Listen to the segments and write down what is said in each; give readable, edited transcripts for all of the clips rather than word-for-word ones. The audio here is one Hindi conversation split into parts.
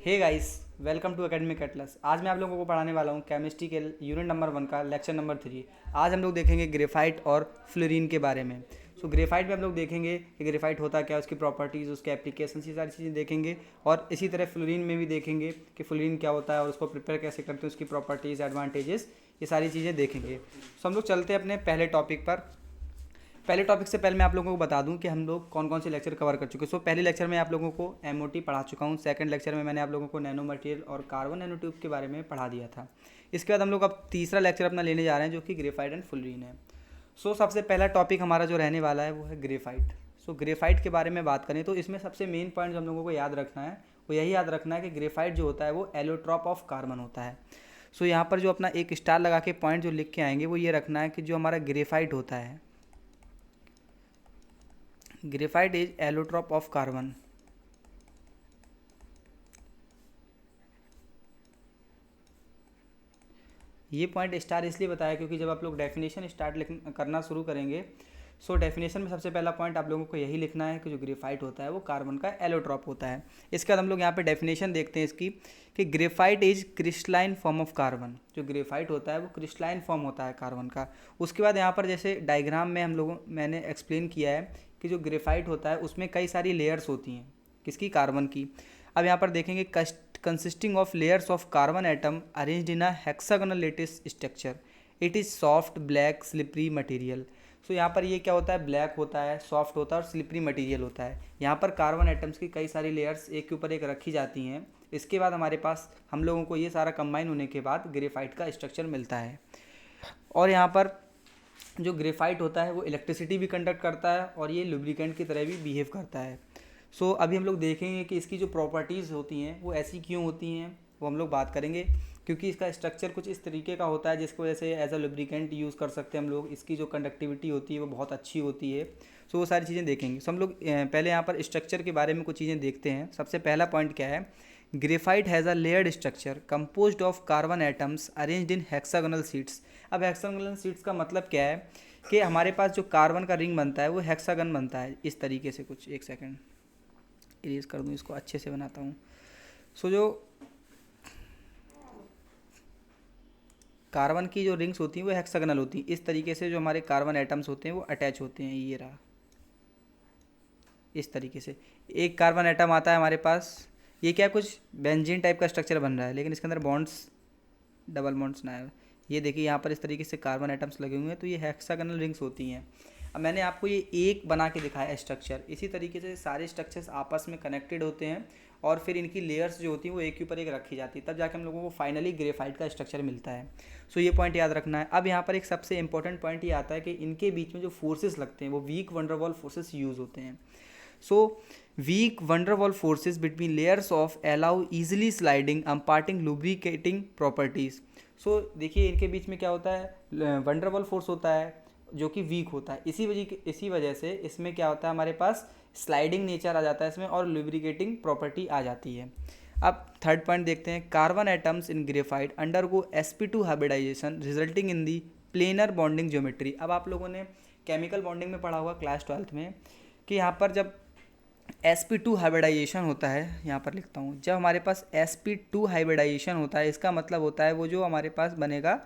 Hey guys, welcome to Academic Atlas. आज मैं आप लोगों को पढ़ाने वाला हूँ केमिस्ट्री के यूनिट नंबर 1 का लेक्चर नंबर 3। आज हम लोग देखेंगे ग्रेफाइट और फ्लोरीन के बारे में। ग्रेफाइट में हम लोग देखेंगे कि ग्रेफाइट होता क्या, उसकी प्रॉपर्टीज़, उसके एप्लीकेशन, ये सारी चीज़ें देखेंगे। और इसी तरह फ्लोरीन में भी देखेंगे कि फ्लोरीन क्या होता है और उसको प्रिपेयर कैसे करते हैं, उसकी प्रॉपर्टीज़, एडवांटेजेस, ये सारी चीज़ें देखेंगे। हम लोग चलते हैं अपने पहले टॉपिक पर। पहले टॉपिक से पहले मैं आप लोगों को बता दूं कि हम लोग कौन कौन से लेक्चर कवर कर चुके हैं। पहले लेक्चर में आप लोगों को एमओटी पढ़ा चुका हूं। सेकंड लेक्चर में मैंने आप लोगों को नैनो मटेरियल और कार्बन नैनो ट्यूब के बारे में पढ़ा दिया था। इसके बाद हम लोग अब तीसरा लेक्चर अपना लेने जा रहे हैं, जो कि ग्रेफाइट एंड फ्लोरीन है। सबसे पहला टॉपिक हमारा जो रहने वाला है वो है ग्रेफाइट। ग्रेफाइट के बारे में बात करें तो इसमें सबसे मेन पॉइंट जो हम लोगों को याद रखना है वो यही याद रखना है कि ग्रेफाइट जो होता है वो एलोट्रॉप ऑफ कार्बन होता है। यहाँ पर जो अपना एक स्टार लगा के पॉइंट जो लिख के आएंगे वो ये रखना है कि जो हमारा ग्रेफाइट होता है, graphite is allotrope of carbon. ये पॉइंट स्टार इसलिए बताया क्योंकि जब आप लोग डेफिनेशन स्टार्ट करना शुरू करेंगे, डेफिनेशन में सबसे पहला पॉइंट आप लोगों को यही लिखना है कि जो ग्रेफाइट होता है वो कार्बन का एलोट्रॉप होता है। इसके बाद हम लोग यहाँ पे डेफिनेशन देखते हैं इसकी कि graphite is crystalline form of carbon. जो ग्रेफाइट होता है वो क्रिस्टलाइन फॉर्म होता है कार्बन का। उसके बाद यहाँ पर जैसे डायग्राम में मैंने एक्सप्लेन किया है कि जो ग्रेफाइट होता है उसमें कई सारी लेयर्स होती हैं, किसकी, कार्बन की। अब यहाँ पर देखेंगे consisting of layers of carbon atom arranged in a hexagonal lattice structure. It is soft black slippery material. यहाँ पर ये क्या होता है, ब्लैक होता है, सॉफ्ट होता है और स्लिपरी मटेरियल होता है। यहाँ पर कार्बन एटम्स की कई सारी लेयर्स एक के ऊपर एक रखी जाती हैं। इसके बाद हमारे पास हम लोगों को ये सारा कंबाइन होने के बाद ग्रेफाइट का स्ट्रक्चर मिलता है। और यहाँ पर जो ग्रेफाइट होता है वो इलेक्ट्रिसिटी भी कंडक्ट करता है और ये लुब्रिकेंट की तरह भी बिहेव करता है। अभी हम लोग देखेंगे कि इसकी जो प्रॉपर्टीज़ होती हैं वो ऐसी क्यों होती हैं, वो हम लोग बात करेंगे। क्योंकि इसका स्ट्रक्चर कुछ इस तरीके का होता है जिसकी वजह से एज अ लुब्रिकेंट यूज़ कर सकते हैं हम लोग। इसकी जो कंडक्टिविटी होती है वो बहुत अच्छी होती है। वो सारी चीज़ें देखेंगे। हम लोग पहले यहाँ पर स्ट्रक्चर के बारे में कुछ चीज़ें देखते हैं। सबसे पहला पॉइंट क्या है, graphite has a layered structure composed of carbon atoms arranged in hexagonal sheets. अब हेक्सागोनल शीट्स का मतलब क्या है कि हमारे पास जो कार्बन का रिंग बनता है वो हेक्सागन बनता है इस तरीके से। कुछ एक सेकंड इरेज कर दूँ, इसको अच्छे से बनाता हूँ। जो कार्बन की जो रिंग्स होती हैं वो हेक्सागोनल होती हैं। इस तरीके से जो हमारे कार्बन एटम्स होते हैं वो अटैच होते हैं। ये रहा, इस तरीके से एक कार्बन एटम आता है हमारे पास। ये क्या, कुछ बेंजीन टाइप का स्ट्रक्चर बन रहा है लेकिन इसके अंदर बॉन्ड्स, डबल बॉन्ड्स ना है। ये देखिए यहाँ पर इस तरीके से कार्बन एटम्स लगे हुए हैं, तो ये हेक्सागोनल रिंग्स होती हैं। अब मैंने आपको ये एक बना के दिखाया स्ट्रक्चर। इसी तरीके से सारे स्ट्रक्चर्स आपस में कनेक्टेड होते हैं और फिर इनकी लेयर्स जो होती हैं वो एक के ऊपर एक रखी जाती है, तब जाके हम लोगों को फाइनली ग्रेफाइट का स्ट्रक्चर मिलता है। ये पॉइंट याद रखना है। अब यहाँ पर एक सबसे इंपॉर्टेंट पॉइंट ये आता है कि इनके बीच में जो फोर्सेस लगते हैं वो वीक वंडरवॉल फोर्सेस यूज़ होते हैं। Weak van der Waals forces between layers of allow easily sliding imparting lubricating properties. देखिए इनके बीच में क्या होता है, वंडरवॉल फोर्स होता है जो कि वीक होता है। इसी वजह से इसमें क्या होता है, हमारे पास स्लाइडिंग नेचर आ जाता है इसमें और लुब्रिकेटिंग प्रॉपर्टी आ जाती है। अब थर्ड पॉइंट देखते हैं, carbon atoms in graphite undergo sp2 hybridisation resulting in the planar bonding geometry. अब आप लोगों ने केमिकल बॉन्डिंग में पढ़ा होगा क्लास 12th में कि यहाँ पर जब sp2 हाइब्रिडाइजेशन होता है, यहाँ पर लिखता हूँ, जब हमारे पास sp2 हाइब्रिडाइजेशन होता है इसका मतलब होता है वो जो हमारे पास बनेगा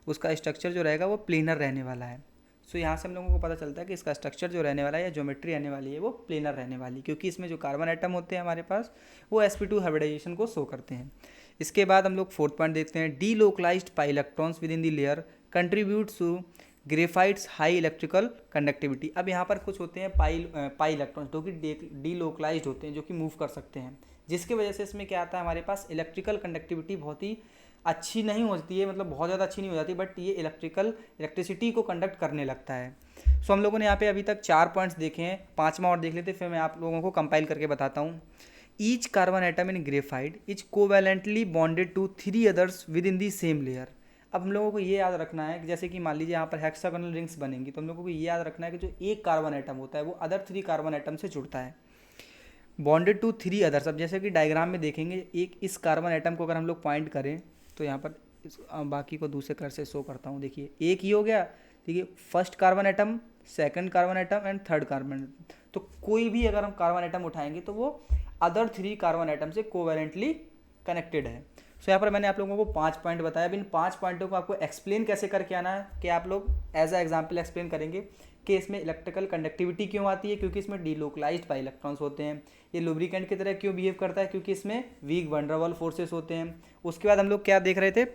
उसका स्ट्रक्चर जो रहेगा वो प्लेनर रहने वाला है। यहाँ से हम लोगों को पता चलता है कि इसका स्ट्रक्चर जो रहने वाला है या ज्योमेट्री रहने वाली है वो प्लेनर रहने वाली, क्योंकि इसमें जो कार्बन एटम होते हैं हमारे पास वो sp2 हाइब्रिडाइजेशन को शो करते हैं। इसके बाद हम लोग फोर्थ पॉइंट देखते हैं, delocalized pi electrons within the layer contributes to graphite's high electrical conductivity. अब यहाँ पर कुछ होते हैं पाई इलेक्ट्रॉन्स जो कि डी लोकलाइज्ड होते हैं, जो कि मूव कर सकते हैं, जिसकी वजह से इसमें क्या आता है, हमारे पास इलेक्ट्रिकल कंडक्टिविटी बहुत ही अच्छी नहीं होती है, मतलब बहुत ज़्यादा अच्छी नहीं हो जाती, बट ये इलेक्ट्रिसिटी को कंडक्ट करने लगता है। हम लोगों ने यहाँ पे अभी तक 4 पॉइंट्स देखे हैं, 5वां और देख लेते फिर मैं आप लोगों को कंपाइल करके बताता हूँ। Each carbon atom in graphite is covalently bonded to 3 others within the same layer. अब हम लोगों को ये याद रखना है कि जैसे कि मान लीजिए यहाँ पर हेक्सागोनल रिंग्स बनेंगी, तो हम लोगों को ये याद रखना है कि जो एक कार्बन एटम होता है वो अदर 3 कार्बन एटम से जुड़ता है, बॉन्डेड टू 3 अदर्स। अब जैसे कि डायग्राम में देखेंगे, एक इस कार्बन एटम को अगर हम लोग पॉइंट करें तो यहाँ पर बाकी को दूसरे कलर से शो करता हूँ। देखिए एक ही हो गया, देखिए first carbon atom, second carbon atom and third carbon. तो कोई भी अगर हम कार्बन एटम उठाएंगे तो वो अदर 3 कार्बन एटम से कोवैलेंटली कनेक्टेड है। सो यहाँ पर मैंने आप लोगों को 5 पॉइंट बताया। अब इन 5 पॉइंटों को आपको एक्सप्लेन कैसे करके आना है कि आप लोग एज अ एग्जाम्पल एक्सप्लेन करेंगे कि इसमें इलेक्ट्रिकल कंडक्टिविटी क्यों आती है, क्योंकि इसमें डीलोकलाइज्ड बाई इलेक्ट्रॉन्स होते हैं। ये लुब्रिकेंट की तरह क्यों बिहेव करता है, क्योंकि इसमें वीक वनडरवॉल फोर्सेस होते हैं। उसके बाद हम लोग क्या देख रहे थे,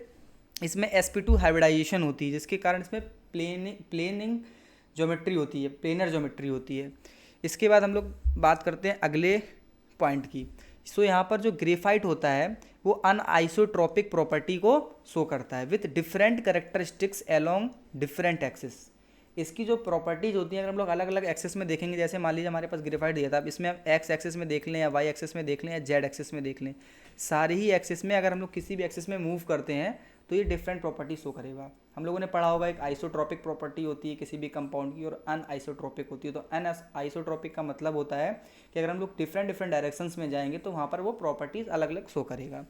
इसमें sp2 हाइब्रिडाइजेशन होती है, जिसके कारण इसमें प्लेनिंग ज्योमेट्री होती है, प्लेनर ज्योमेट्री होती है। इसके बाद हम लोग बात करते हैं अगले पॉइंट की। सो यहाँ पर जो ग्रेफाइट होता है वो अनआइसोट्रोपिक प्रॉपर्टी को शो करता है with different characteristics along different axis. इसकी जो प्रॉपर्टीज होती हैं अगर हम लोग अलग अलग एक्सेस में देखेंगे, जैसे मान लीजिए हमारे पास ग्रेफाइट दिया था, अब इसमें हम एक्स एक्सेस में देख लें या वाई एक्सेस में देख लें या जेड एक्सेस में देख लें, सारे ही एक्सेस में अगर हम लोग किसी भी एक्सेस में मूव करते हैं तो ये डिफरेंट प्रॉपर्टी शो करेगा। हम लोगों ने पढ़ा होगा एक आइसोट्रोपिक प्रॉपर्टी होती है किसी भी कंपाउंड की और अनआइसोट्रोपिक होती है। तो अनआइसोट्रोपिक का मतलब होता है कि अगर हम लोग डिफरेंट डायरेक्शंस में जाएंगे तो वहाँ पर वो प्रॉपर्टीज़ अलग अलग शो करेगा।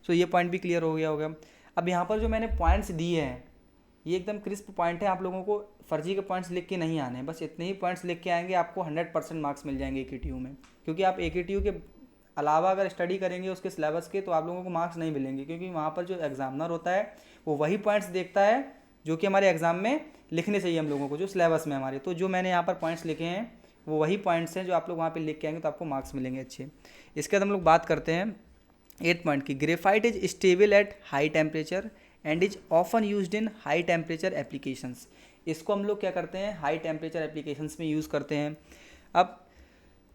सो ये पॉइंट भी क्लियर हो गया होगा। अब यहाँ पर जो मैंने पॉइंट्स दिए हैं ये एकदम क्रिस्प पॉइंट है, आप लोगों को फर्जी के पॉइंट्स लिख के नहीं आने हैं, बस इतने ही पॉइंट्स लिख के आएंगे, आपको 100% मार्क्स मिल जाएंगे AKTU में। क्योंकि आप AKTU के अलावा अगर स्टडी करेंगे उसके सिलेबस के तो आप लोगों को मार्क्स नहीं मिलेंगे, क्योंकि वहाँ पर जो एग्जामिनर होता है वो वही पॉइंट्स देखता है जो कि हमारे एग्जाम में लिखने चाहिए हम लोगों को, जो सिलेबस में हमारे। तो जो मैंने यहाँ पर पॉइंट्स लिखे हैं वो वही पॉइंट्स हैं जो आप लोग वहाँ पे लिख के आएंगे तो आपको मार्क्स मिलेंगे अच्छे। इसके बाद हम लोग बात करते हैं 8 पॉइंट की। Graphite is stable at high temperature and is often used in high temperature applications. इसको हम लोग क्या करते हैं, हाई टेम्परेचर एप्लीकेशंस में यूज़ करते हैं। अब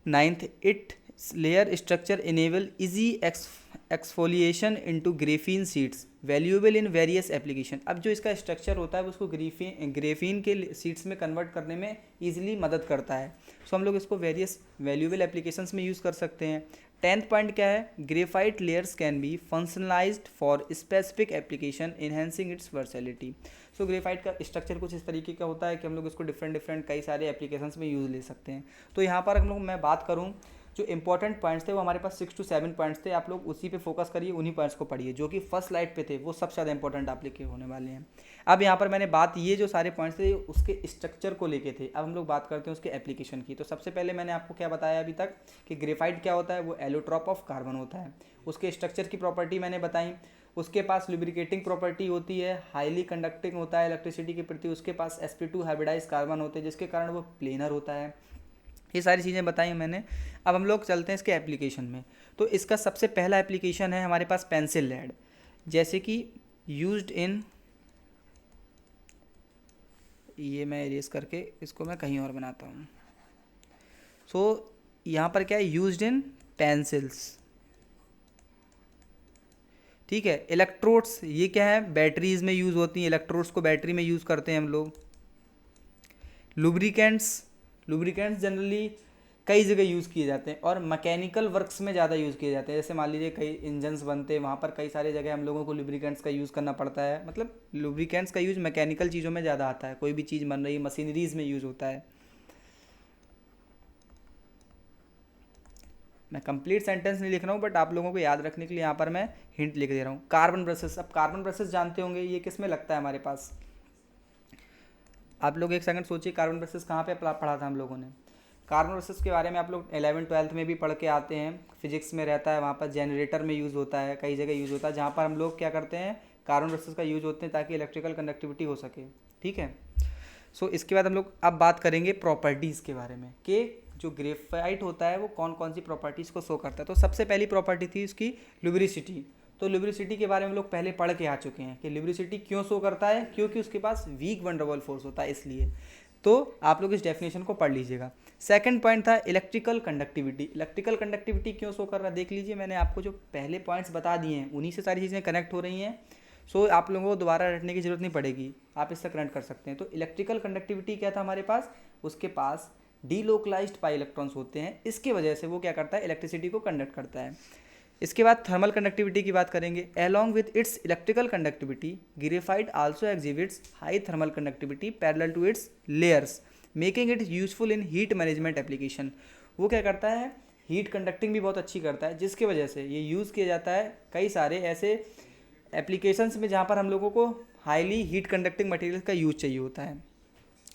9th, it layer structure enable easy exfoliation into graphene seeds valuable in various application. अब जो इसका स्ट्रक्चर होता है उसको ग्रेफीन के सीड्स में कन्वर्ट करने में ईजिली मदद करता है। सो हम लोग इसको वेरियस वैल्यूएबल एप्लीकेशंस में यूज़ कर सकते हैं। 10th पॉइंट क्या है, graphite layers can be functionalized for specific application enhancing its versatility. So graphite का स्ट्रक्चर कुछ इस तरीके का होता है कि हम लोग इसको डिफरेंट कई सारे एप्लीकेशंस में यूज़ ले सकते हैं। तो यहाँ पर हम लोग मैं बात करूँ जो इंपॉर्टेंट पॉइंट्स थे वो हमारे पास 6 to 7 पॉइंट्स थे, आप लोग उसी पे फोकस करिए, उन्हीं पॉइंट्स को पढ़िए जो कि फर्स्ट स्लाइड पे थे, वो सबसे ज़्यादा इंपॉर्टेंट आप लिखे होने वाले हैं। अब यहाँ पर मैंने बात, ये जो सारे पॉइंट्स थे उसके स्ट्रक्चर को लेके थे, अब हम लोग बात करते हैं उसके एप्लीकेशन की। तो सबसे पहले मैंने आपको क्या बताया अभी तक कि ग्रेफाइट क्या होता है, वो एलोट्रॉप ऑफ कार्बन होता है। उसके स्ट्रक्चर की प्रॉपर्टी मैंने बताई। उसके पास लुब्रिकेटिंग प्रॉपर्टी होती है, हाईली कंडक्टिंग होता है इलेक्ट्रिसिटी के प्रति। उसके पास sp2 हाइब्रिडाइज कार्बन होते हैं जिसके कारण वो प्लेनर होता है। ये सारी चीज़ें बताई मैंने। अब हम लोग चलते हैं इसके एप्लीकेशन में। तो इसका सबसे पहला एप्लीकेशन है हमारे पास पेंसिल लेड, जैसे कि यूज्ड इन, ये मैं इरेज करके इसको मैं कहीं और बनाता हूँ। सो यहाँ पर क्या है, यूज्ड इन पेंसिल्स, ठीक है। इलेक्ट्रोड्स, ये क्या है, बैटरीज में यूज़ होती हैं, इलेक्ट्रोड्स को बैटरी में यूज़ करते हैं हम लोग। लुब्रिकेंट्स जनरली कई जगह यूज़ किए जाते हैं और मैकेनिकल वर्क्स में ज़्यादा यूज़ किए जाते हैं। जैसे मान लीजिए कई इंजन्स बनते हैं, वहाँ पर कई सारे जगह हम लोगों को लुब्रिकेंट्स का यूज़ करना पड़ता है। मतलब लुब्रिकेंट्स का यूज़ मैकेनिकल चीज़ों में ज़्यादा आता है, कोई भी चीज़ बन रही है मशीनरीज में यूज़ होता है। मैं कंप्लीट सेंटेंस नहीं लिख रहा हूँ, बट आप लोगों को याद रखने के लिए यहाँ पर मैं हिंट लिख दे रहा हूँ। कार्बन ब्रशेस, अब कार्बन ब्रशेस जानते होंगे, ये किस में लगता है हमारे पास। आप लोग एक सेकंड सोचिए, कार्बन ब्रशेस कहाँ पे पढ़ा था हम लोगों ने। कार्बन ब्रशेस के बारे में आप लोग 11th-12th में भी पढ़ के आते हैं, फिजिक्स में रहता है, वहाँ पर जनरेटर में यूज़ होता है, कई जगह यूज़ होता है, जहाँ पर हम लोग क्या करते हैं, कार्बन ब्रशेस का यूज़ होते हैं ताकि इलेक्ट्रिकल कंडक्टिविटी हो सके, ठीक है। सो इसके बाद हम लोग अब बात करेंगे प्रॉपर्टीज़ के बारे में कि जो ग्रेफाइट होता है वो कौन कौन सी प्रॉपर्टीज़ को शो करता है। तो सबसे पहली प्रॉपर्टी थी उसकी लुब्रिसिटी। तो लुब्रिसिटी के बारे में लोग पहले पढ़ के आ चुके हैं कि लुब्रिसिटी क्यों शो करता है, क्योंकि उसके पास वीक वंडरवॉल फोर्स होता है, इसलिए। तो आप लोग इस डेफिनेशन को पढ़ लीजिएगा। सेकंड पॉइंट था इलेक्ट्रिकल कंडक्टिविटी। इलेक्ट्रिकल कंडक्टिविटी क्यों शो कर रहा है, देख लीजिए, मैंने आपको जो पहले पॉइंट्स बता दिए हैं उन्हीं से सारी चीज़ें कनेक्ट हो रही हैं। सो आप लोगों को दोबारा रटने की जरूरत नहीं पड़ेगी, आप इससे कनेक्ट कर सकते हैं। तो इलेक्ट्रिकल कंडक्टिविटी क्या था हमारे पास, उसके पास डीलोकलाइज्ड पाई इलेक्ट्रॉन्स होते हैं, इसके वजह से वो क्या करता है, इलेक्ट्रिसिटी को कंडक्ट करता है। इसके बाद थर्मल कंडक्टिविटी की बात करेंगे। Along with its electrical conductivity graphite also exhibits high thermal conductivity parallel to its layers making it useful in heat management application. वो क्या करता है, हीट कंडक्टिंग भी बहुत अच्छी करता है, जिसकी वजह से ये यूज़ किया जाता है कई सारे ऐसे एप्लीकेशंस में जहाँ पर हम लोगों को हाईली हीट कंडक्टिंग मटेरियल का यूज़ चाहिए होता है।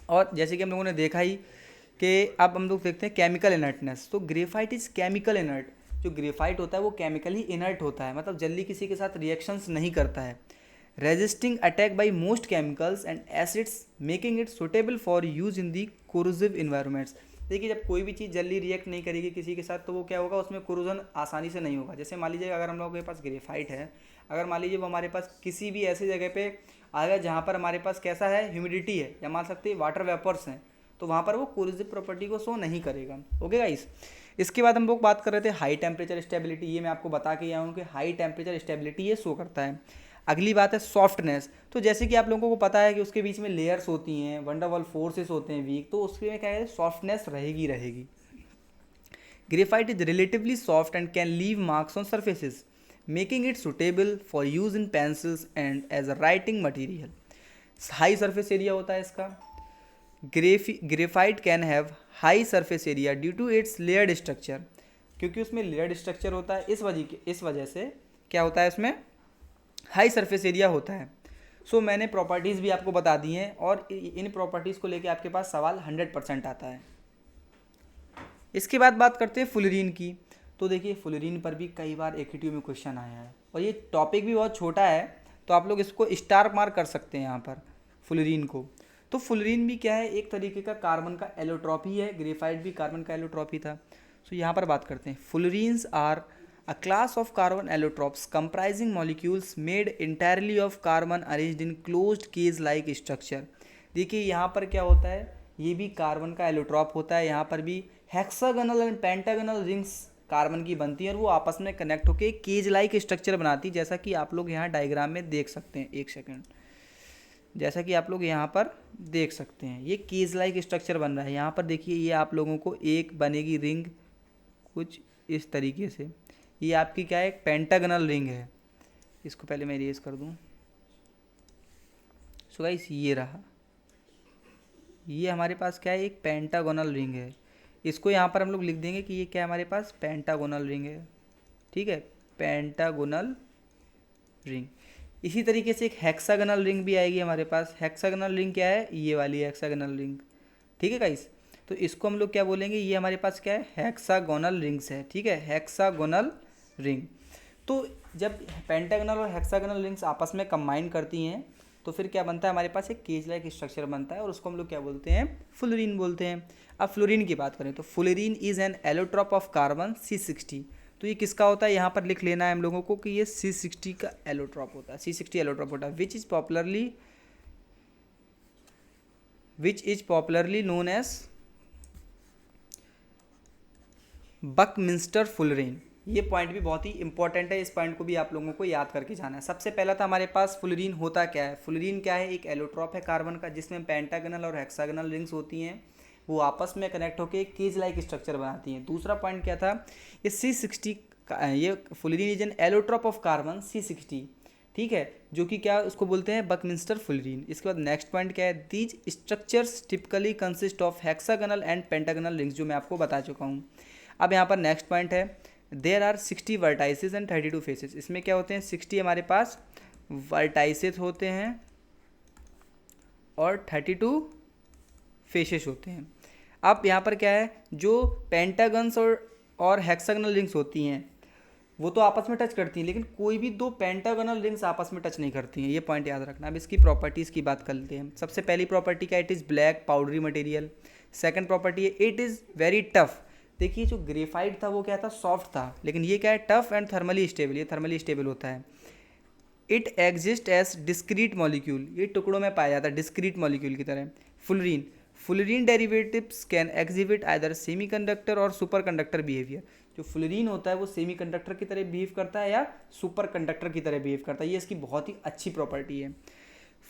और जैसे कि हम लोगों ने देखा ही कि अब हम लोग देखते हैं केमिकल इनर्टनेस। तो ग्रेफाइट इज़ केमिकल इनर्ट, जो ग्रेफाइट होता है वो केमिकली इनर्ट होता है, मतलब जल्दी किसी के साथ रिएक्शंस नहीं करता है, resisting attack by most chemicals and acids making it suitable for use in the corrosive environments. देखिए जब कोई भी चीज़ जल्दी रिएक्ट नहीं करेगी किसी के साथ तो वो क्या होगा, उसमें कोरोजन आसानी से नहीं होगा। जैसे मान लीजिए अगर हम लोगों के पास ग्रेफाइट है, अगर मान लीजिए वो हमारे पास किसी भी ऐसी जगह पे आ गया जहाँ पर हमारे पास कैसा है, ह्यूमिडिटी है, या मान सकते हैं वाटर वेपर्स हैं, तो वहाँ पर वो कोरोसिव प्रॉपर्टी को शो नहीं करेगा। ओके गाइस, इसके बाद हम लोग बात कर रहे थे हाई टेम्परेचर स्टेबिलिटी। ये मैं आपको बता के आया हूँ कि हाई टेम्परेचर स्टेबिलिटी ये शो करता है। अगली बात है सॉफ्टनेस। तो जैसे कि आप लोगों को पता है कि उसके बीच में लेयर्स होती हैं, वंडरवॉल फोर्सेस होते हैं वीक, तो उसके में क्या है, सॉफ्टनेस रहेगी रहेगी। Graphite is relatively soft and can leave marks on surfaces making it suitable for use in pencils and as a writing material. High surface area होता है इसका। Graphite can have high surface area due to its layered structure, क्योंकि उसमें लेयर्ड स्ट्रक्चर होता है, इस वजह से क्या होता है, उसमें हाई सरफेस एरिया होता है। सो मैंने प्रॉपर्टीज़ भी आपको बता दी हैं और इन प्रॉपर्टीज़ को लेके आपके पास सवाल 100% आता है। इसके बाद बात करते हैं फुलरीन की। तो देखिए फुलरीन पर भी कई बार एकेटीयू में क्वेश्चन आया है और ये टॉपिक भी बहुत छोटा है, तो आप लोग इसको स्टार मार्क कर सकते हैं यहाँ पर फुलरीन को। तो फुलरीन भी क्या है, एक तरीके का कार्बन का एलोट्रॉप ही है, ग्रेफाइट भी कार्बन का एलोट्रॉप ही था। सो यहाँ पर बात करते हैं, फुलरीन्स are a class of carbon allotropes comprising molecules made entirely of carbon arranged in closed cage like structure। देखिए यहाँ पर क्या होता है, ये भी कार्बन का एलोट्रॉप होता है। यहाँ पर भी hexagonal and pentagonal rings carbon की बनती हैं और वो आपस में कनेक्ट होकर एक केज लाइक स्ट्रक्चर बनाती है, जैसा कि आप लोग यहाँ डायग्राम में देख सकते हैं। एक सेकेंड, जैसा कि आप लोग यहाँ पर देख सकते हैं ये केज लाइक स्ट्रक्चर बन रहा है। यहाँ पर देखिए ये आप लोगों को एक बनेगी रिंग कुछ इस तरीके से, ये आपकी क्या है, एक पेंटागोनल रिंग है। इसको पहले मैं इरेज कर दूं। सो गाइस ये रहा, ये हमारे पास क्या है, एक पेंटागोनल रिंग है। इसको यहाँ पर हम लोग लिख देंगे कि ये क्या है, हमारे पास पेंटागोनल रिंग है। ठीक है, पेंटागोनल रिंग। इसी तरीके से एक हेक्सागोनल रिंग भी आएगी हमारे पास। हेक्सागोनल रिंग क्या है, ये वाली हेक्सागोनल रिंग। ठीक है गाइस, तो इसको हम लोग क्या बोलेंगे, ये हमारे पास क्या है, हेक्सागोनल रिंग्स है। ठीक है, हेक्सागोनल रिंग। तो जब पेंटागोनल और हेक्सागोनल रिंग्स आपस में कंबाइन करती हैं तो फिर क्या बनता है, हमारे पास एक केज लाइक स्ट्रक्चर बनता है और उसको हम लोग क्या बोलते हैं, फ्लोरीन बोलते हैं। अब फ्लोरीन की बात करें तो fluorine is an allotrope of carbon C60। तो ये किसका होता है, यहाँ पर लिख लेना है हम लोगों को कि ये C60 का एलोट्रॉप होता है, C60 एलोट्रॉप होता है, which is popularly known as Buckminsterfullerene. ये पॉइंट भी बहुत ही इंपॉर्टेंट है, इस पॉइंट को भी आप लोगों को याद करके जाना है। सबसे पहला था हमारे पास फुलरीन होता क्या है। फुलरीन क्या है, एक एलोट्रॉप है कार्बन का, जिसमें पेंटागोनल और हेक्सागोनल रिंग्स होती हैं, वो आपस में कनेक्ट होकर एक केज लाइक स्ट्रक्चर बनाती हैं। दूसरा पॉइंट क्या था, ये C60 ये fullerene is an allotrope of carbon C60। ठीक है, जो कि क्या उसको बोलते हैं, बकमिंस्टर फुलरीन। इसके बाद नेक्स्ट पॉइंट क्या है, these structures typically consist of hexagonal and pentagonal rings, जो मैं आपको बता चुका हूँ। अब यहाँ पर नेक्स्ट पॉइंट है, there are 60 vertices and 32 faces. इसमें क्या होते हैं, 60 हमारे पास वर्टाइसेस होते हैं और 32 फेसेस होते हैं। अब यहाँ पर क्या है, जो पेंटागन्स और हेक्सागोनल रिंग्स होती हैं वो तो आपस में टच करती हैं, लेकिन कोई भी दो पेंटागोनल रिंग्स आपस में टच नहीं करती हैं, ये पॉइंट याद रखना। अब इसकी प्रॉपर्टीज़ की बात कर लेते हैं। सबसे पहली प्रॉपर्टी क्या, it is black powdery material. Second property है, इट इज़ वेरी टफ। देखिए जो ग्रेफाइट था वो क्या था, सॉफ्ट था, लेकिन ये क्या है, टफ एंड थर्मली स्टेबल, ये थर्मली स्टेबल होता है। It exist as discrete molecule, ये टुकड़ों में पाया जाता है डिस्क्रीट मॉलिक्यूल की तरह। Fullerene derivatives can exhibit either semiconductor और सुपर कंडक्टर बिहेवियर। जो फ्लोरीन होता है वो सेमीकंडक्टर की तरह बिहेव करता है या सुपर कंडक्टर की तरह बिहेव करता है, ये इसकी बहुत ही अच्छी प्रॉपर्टी है।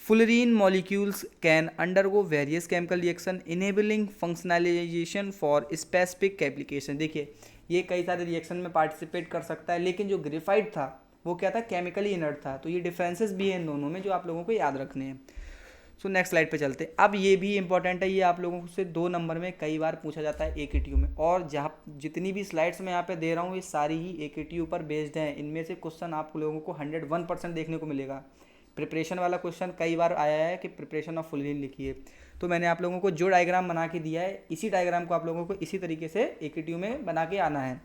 Fullerene molecules can undergo various chemical reaction enabling functionalization for specific application। देखिए ये कई सारे रिएक्शन में पार्टिसिपेट कर सकता है, लेकिन जो ग्रेफाइट था वो क्या था, केमिकली इनर्ट था। तो ये डिफरेंसेस भी हैं इन दोनों में जो आप लोगों को याद रखने हैं। सो नेक्स्ट स्लाइड पे चलते हैं। अब ये भी इंपॉर्टेंट है, ये आप लोगों से 2 नंबर में कई बार पूछा जाता है AKTU में, और जहाँ जितनी भी स्लाइड्स मैं यहाँ पे दे रहा हूँ ये सारी ही AKTU पर बेस्ड हैं। इनमें से क्वेश्चन आप लोगों को 101% देखने को मिलेगा। प्रिपरेशन वाला क्वेश्चन कई बार आया है कि प्रिपरेशन ऑफ फुलरीन लिखिए, तो मैंने आप लोगों को जो डायग्राम बना के दिया है इसी डायग्राम को आप लोगों को इसी तरीके से AKTU में बना के आना है।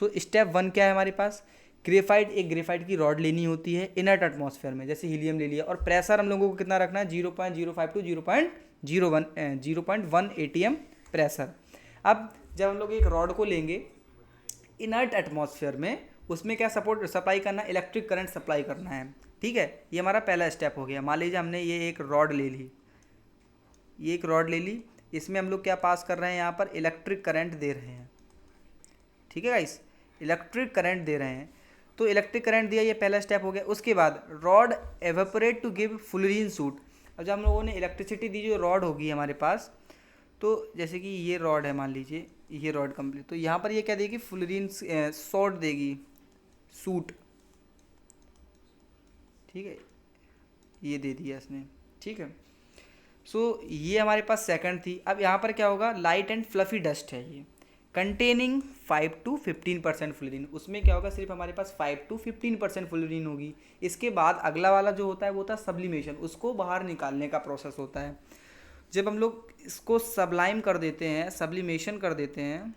सो स्टेप 1 क्या है हमारे पास, एक ग्रेफाइट की रॉड लेनी होती है इनर्ट एटमॉस्फेयर में, जैसे हीलियम ले लिया, और प्रेशर हम लोगों को कितना रखना है, 0.05 टू 0.1 ATM प्रेशर। अब जब हम लोग एक रॉड को लेंगे इनर्ट एटमॉस्फेयर में, उसमें क्या सप्लाई करना है, इलेक्ट्रिक करंट सप्लाई करना है। ठीक है, ये हमारा पहला स्टेप हो गया। मान लीजिए हमने ये एक रॉड ले ली, इसमें हम लोग क्या पास कर रहे हैं, यहाँ पर इलेक्ट्रिक करंट दे रहे हैं। ठीक है गाइस, इलेक्ट्रिक करंट दे रहे हैं, तो इलेक्ट्रिक करंट दिया, ये पहला स्टेप हो गया। उसके बाद rod evaporate to give fullerene soot. अब जब हम लोगों ने इलेक्ट्रिसिटी दी, जो रॉड होगी हमारे पास, तो जैसे कि ये रॉड है, मान लीजिए ये रॉड कंप्लीट, तो यहाँ पर ये क्या देगी, फुलरीन शॉट देगी, सूट। ठीक है, ये दे दिया इसने। ठीक है, सो ये हमारे पास सेकंड थी। अब यहाँ पर क्या होगा, लाइट एंड फ्लफी डस्ट है ये, कंटेनिंग 5 to 15% फ्लोरीन। उसमें क्या होगा, सिर्फ हमारे पास 5 to 15% फ्लोरीन होगी। इसके बाद अगला वाला जो होता है वो होता है सब्लिमेशन, उसको बाहर निकालने का प्रोसेस होता है। जब हम लोग इसको सब्लाइम कर देते हैं, सब्लिमेशन कर देते हैं,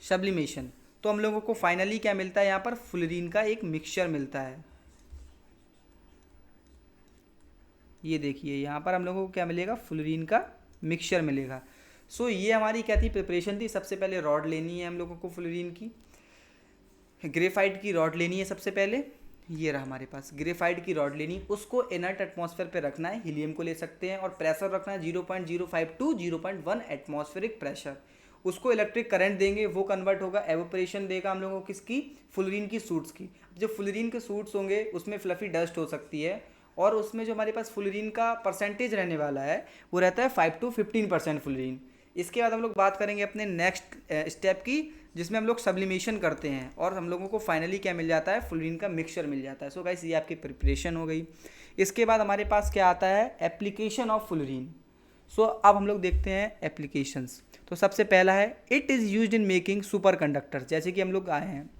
सब्लिमेशन, तो हम लोगों को फाइनली क्या मिलता है, यहाँ पर फ्लोरीन का एक मिक्सचर मिलता है। ये देखिए यहाँ पर हम लोगों को क्या मिलेगा, फ्लोरीन का मिक्सचर मिलेगा। सो ये हमारी क्या थी, प्रिपरेशन थी। सबसे पहले रॉड लेनी है हम लोगों को, फ्लोरीन की, ग्रेफाइट की रॉड लेनी है सबसे पहले। ये रहा हमारे पास ग्रेफाइट की रॉड लेनी, उसको इनर्ट एटमॉस्फेयर पे रखना है, हीलियम को ले सकते हैं, और प्रेशर रखना है 0.05 टू 0.1 एटमॉस्फेरिक प्रेशर। उसको इलेक्ट्रिक करंट देंगे, वो कन्वर्ट होगा, एवोपरेशन देगा हम लोगों को किसकी, फ्लोरीन की सूट्स की। जो फ्लोरीन के सूट्स होंगे उसमें फ्लफी डस्ट हो सकती है, और उसमें जो हमारे पास फ्लोरीन का परसेंटेज रहने वाला है वो रहता है 5 to 15% फ्लोरीन। इसके बाद हम लोग बात करेंगे अपने नेक्स्ट स्टेप की, जिसमें हम लोग सब्लिमेशन करते हैं, और हम लोगों को फाइनली क्या मिल जाता है, फ्लोरीन का मिक्सचर मिल जाता है। सो गाइस, ये आपकी प्रिपरेशन हो गई। इसके बाद हमारे पास क्या आता है, एप्लीकेशन ऑफ फ्लोरीन। सो अब हम लोग देखते हैं एप्लीकेशंस। तो सबसे पहला है, it is used in making super conductor. जैसे कि हम लोग आए हैं,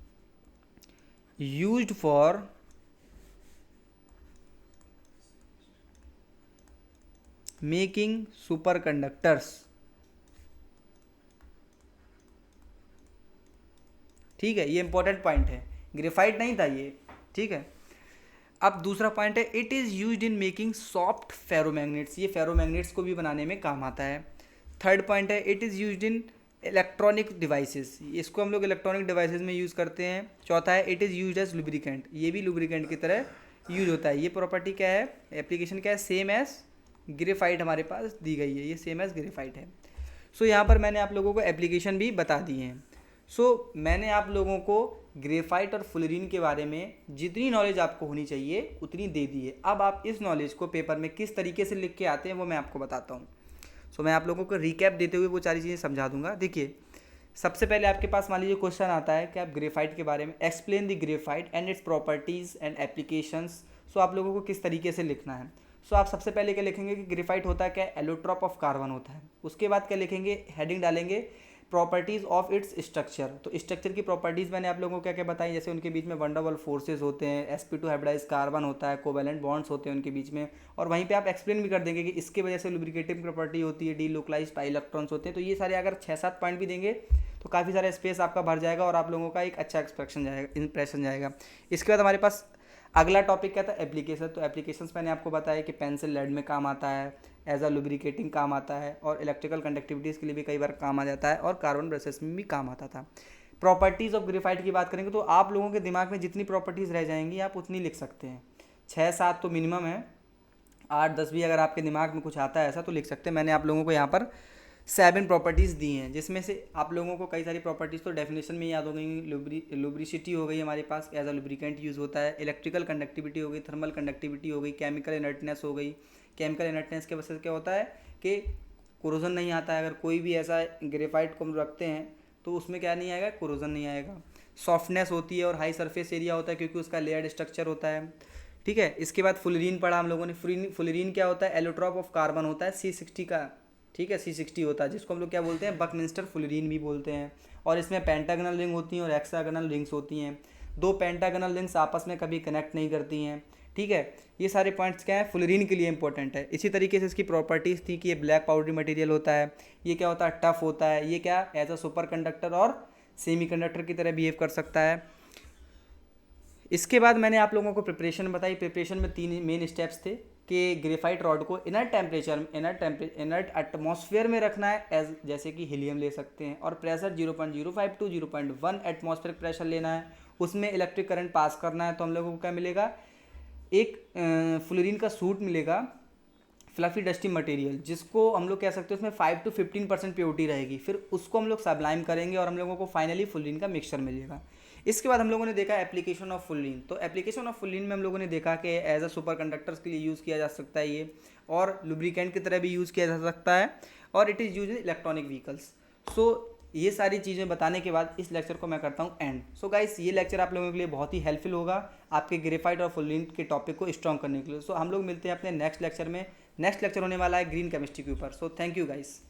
used for making super conductors. ठीक है, ये इंपॉर्टेंट पॉइंट है, ग्रेफाइट नहीं था ये। ठीक है, अब दूसरा पॉइंट है, it is used in making soft ferromagnets. ये फेरोमैग्नेट्स को भी बनाने में काम आता है। थर्ड पॉइंट है, it is used in electronic devices. इसको हम लोग इलेक्ट्रॉनिक डिवाइसेस में यूज़ करते हैं। चौथा है, it is used as lubricant. ये भी लुब्रिकेंट की तरह यूज होता है। ये प्रॉपर्टी क्या है, एप्लीकेशन क्या है, सेम एज ग्रेफाइट हमारे पास दी गई है, ये सेम एज ग्रेफाइट है। सो यहाँ पर मैंने आप लोगों को एप्लीकेशन भी बता दी हैं। सो मैंने आप लोगों को ग्रेफाइट और फ्लोरीन के बारे में जितनी नॉलेज आपको होनी चाहिए उतनी दे दी है। अब आप इस नॉलेज को पेपर में किस तरीके से लिख के आते हैं वो मैं आपको बताता हूँ। सो मैं आप लोगों को रिकैप देते हुए वो सारी चीज़ें समझा दूंगा। देखिए, सबसे पहले आपके पास मान लीजिए क्वेश्चन आता है कि आप ग्रेफाइट के बारे में, explain the graphite and its properties and applications. So आप लोगों को किस तरीके से लिखना है। सो आप सबसे पहले क्या लिखेंगे कि ग्रेफाइट होता है क्या, एलोट्रॉप ऑफ कार्बन होता है। उसके बाद क्या लिखेंगे, हेडिंग डालेंगे प्रॉपर्टीज़ ऑफ इट्स स्ट्रक्चर। तो स्ट्रक्चर की प्रॉपर्टीज़ मैंने आप लोगों को क्या क्या बताई, जैसे उनके बीच में वंडरवॉल फोर्सेज होते हैं, sp2 हाइब्रिडाइज कार्बन होता है, कोवैलेंट बॉन्ड्स होते हैं उनके बीच में, और वहीं पे आप एक्सप्लेन भी कर देंगे कि इसके वजह से लुब्रिकेटिंग प्रॉपर्टी होती है, डीलोकलाइज्ड इलेक्ट्रॉन्स होते हैं। तो ये सारे अगर 6-7 पॉइंट भी देंगे तो काफ़ी सारा स्पेस आपका भर जाएगा और आप लोगों का एक अच्छा इंप्रेशन जाएगा। इसके बाद हमारे पास अगला टॉपिक क्या था, एप्लीकेशन। तो एप्लीकेशंस मैंने आपको बताया कि पेंसिल लेड में काम आता है, एज अ लुब्रिकेटिंग काम आता है, और इलेक्ट्रिकल कंडक्टिविटीज़ के लिए भी कई बार काम आ जाता है, और कार्बन ब्रशेस में भी काम आता था। प्रॉपर्टीज़ ऑफ ग्रेफाइट की बात करेंगे तो आप लोगों के दिमाग में जितनी प्रॉपर्टीज़ रह जाएंगी आप उतनी लिख सकते हैं। 6-7 तो मिनिमम है, 8-10 भी अगर आपके दिमाग में कुछ आता है ऐसा तो लिख सकते हैं। मैंने आप लोगों को यहाँ पर 7 प्रॉपर्टीज़ दी हैं, जिसमें से आप लोगों को कई सारी प्रॉपर्टीज़ तो डेफिनेशन में याद हो गई। लुब्रिसिटी हो गई हमारे पास, एज अ लुब्रिकेंट यूज़ होता है, इलेक्ट्रिकल कंडक्टिविटी हो गई, थर्मल कंडक्टिविटी हो गई, केमिकल इनर्टनेस हो गई। केमिकल इनर्टनेस के वजह से क्या होता है कि कोरोजन नहीं आता है। अगर कोई भी ऐसा ग्रेफाइट को हम रखते हैं तो उसमें क्या नहीं आएगा, कोरोजन नहीं आएगा। सॉफ्टनेस होती है और हाई सरफेस एरिया होता है क्योंकि उसका लेयर्ड स्ट्रक्चर होता है। ठीक है, इसके बाद फ्लोरीन पढ़ा हम लोगों ने। फ्लोरीन क्या होता है, एलोट्रॉप ऑफ कार्बन होता है, C60 का। ठीक है, C60 होता है, जिसको हम लोग क्या बोलते हैं, बकमिंस्टर फ्लोरीन भी बोलते हैं। और इसमें पेंटागनल रिंग होती हैं और हेक्सागनल रिंग्स होती हैं। 2 पेंटागनल रिंग्स आपस में कभी कनेक्ट नहीं करती हैं। ठीक है। ये सारे पॉइंट्स क्या है, फ्लोरीन के लिए इंपॉर्टेंट है। इसी तरीके से इसकी प्रॉपर्टीज़ थी कि ये ब्लैक पाउडरी मटेरियल होता है, ये क्या होता है, टफ होता है, ये क्या एज अ सुपर कंडक्टर और सेमी कंडक्टर की तरह बिहेव कर सकता है। इसके बाद मैंने आप लोगों को प्रिपरेशन बताई। प्रिपरेशन में 3 मेन स्टेप्स थे कि ग्रेफाइट रॉड को इनर्ट टेम्परेचर इनर्ट एटमॉस्फेयर में रखना है, एज जैसे कि हीलियम ले सकते हैं, और प्रेशर 0.05 टू 0.1 एटमॉस्फेरिक प्रेशर लेना है, उसमें इलेक्ट्रिक करंट पास करना है। तो हम लोगों को क्या मिलेगा, एक फ्लोरीन का सूट मिलेगा, फ्लफी डस्टी मटेरियल, जिसको हम लोग कह सकते हैं उसमें 5 to 15% प्योरिटी रहेगी। फिर उसको हम लोग सब्लाइम करेंगे और हम लोगों को फाइनली फ्लोरीन का मिक्सचर मिलेगा। इसके बाद हम लोगों ने देखा एप्लीकेशन ऑफ फ्लोरीन। तो एप्लीकेशन ऑफ फ्लोरीन में हम लोगों ने देखा कि एज अ सुपर कंडक्टर्स के लिए यूज़ किया जा सकता है ये, और लुब्रिकेंट की तरह भी यूज़ किया जा सकता है, और it is use in electronic vehicles. So ये सारी चीज़ें बताने के बाद इस लेक्चर को मैं करता हूँ एंड। सो गाइस, ये लेक्चर आप लोगों के लिए बहुत ही हेल्पफुल होगा आपके ग्रेफाइट और फ्लोरीन के टॉपिक को स्ट्रॉन्ग करने के लिए। सो हम लोग मिलते हैं अपने नेक्स्ट लेक्चर में। नेक्स्ट लेक्चर होने वाला है ग्रीन केमिस्ट्री के ऊपर। So thank you guys.